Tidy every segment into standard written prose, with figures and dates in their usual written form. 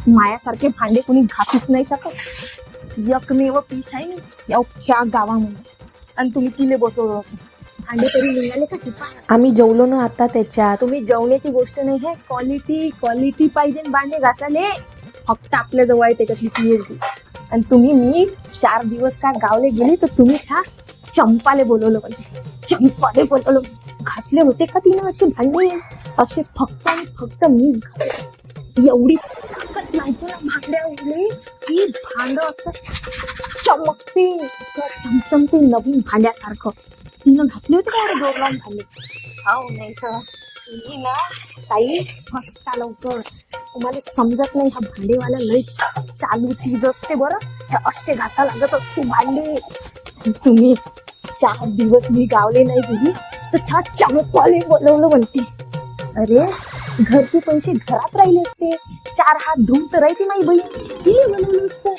मायासारखे भांडे कोणी घासूच नाही शकत. एकमेव पीस आहे मी या गावामध्ये, आणि तुम्ही तिले बसवलं. भांडे तरी निघाले का टिपा? आम्ही जेवलो ना आता त्याच्यात. तुम्ही जेवण्याची गोष्ट नाही आहे, क्वालिटी पाहिजे भांडे घासाले. फक्त आपल्या जवळ आहे त्याच्यातली क्लिअरिटी. आणि तुम्ही मी 4 दिवस का गावले गेली तर तुम्ही ह्या चंपाले बोलवलं पाहिजे. चंपाले बोलवलं. घासले होते का तिने असे भांडे? असे फक्त आणि फक्त मीच घासले. एवढी ताकद नाही ना भांड्यावरली की भांड असं चमकते, चमचमते नवीन भांड्यासारखं. तिनं घासले होते का एवढे जोर लावून भांडे? हो नाही तर तुम्ही ना ताई फसता लवकर. तुम्हाला समजत नाही, हा भांडेवाला लय चालू चीज असते बरं. हे असे घासा लागत असते भांडे. तुम्ही 4 दिवस मी गावले नाही गेली तर त्या चमकवाले बोलवलं म्हणते. अरे घरचे पैसे घरात राहिले असते, 4 हात धुवून तर राहते माझी बहीण. तिने बोलवलं असतं.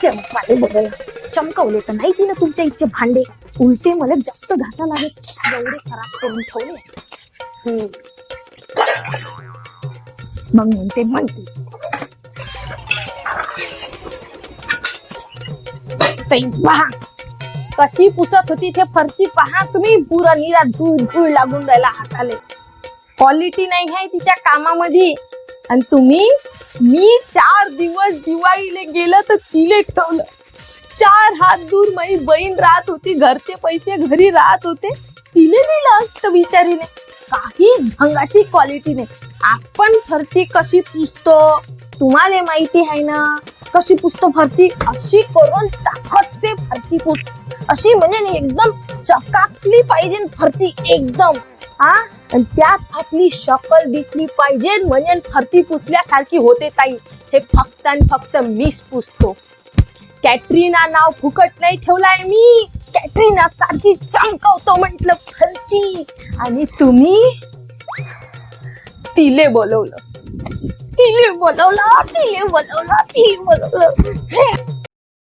चंपाले बोलवलं. चमकवले तर नाही तिनं तुमच्या इच्छे भांडे. उलटे मला जास्त घासा लागत, एवढे खराब करून ठेवले. मग म्हणते पहा कशी पुसत होती ते फरची. पहा तुम्ही, पुरा निरा धूळ लागून राहिला हाताले. क्वालिटी नाही आहे तिच्या कामामध्ये. आणि तुम्ही, मी 4 दिवस दिवाळीले गेलं तर तिले ठेवलं. 4 हात दूर माझी बहीण राहत होती, घरचे पैसे घरी राहत होते, तिने दिलं असतं बिचारीने. काही ढंगाची क्वालिटी नाही. आपण फरची कशी पुसतो तुम्हाला माहिती आहे ना, कशी पुसतो फरची. अशी करून टाकते फरची पुस. अशी म्हणजे एकदम चकाकली पाहिजे फरची एकदम. आणि त्यात आपली शकल दिसली पाहिजे म्हणजे फरची पुसल्यासारखी होते ताई. हे फक्त आणि फक्त मीच पुसतो. कॅटरीना नाव फुकट नाही ठेवलाय मी. कॅटरीना सारखी चमकवतो म्हटलं फरची. आणि तुम्ही तिले बोलवलं.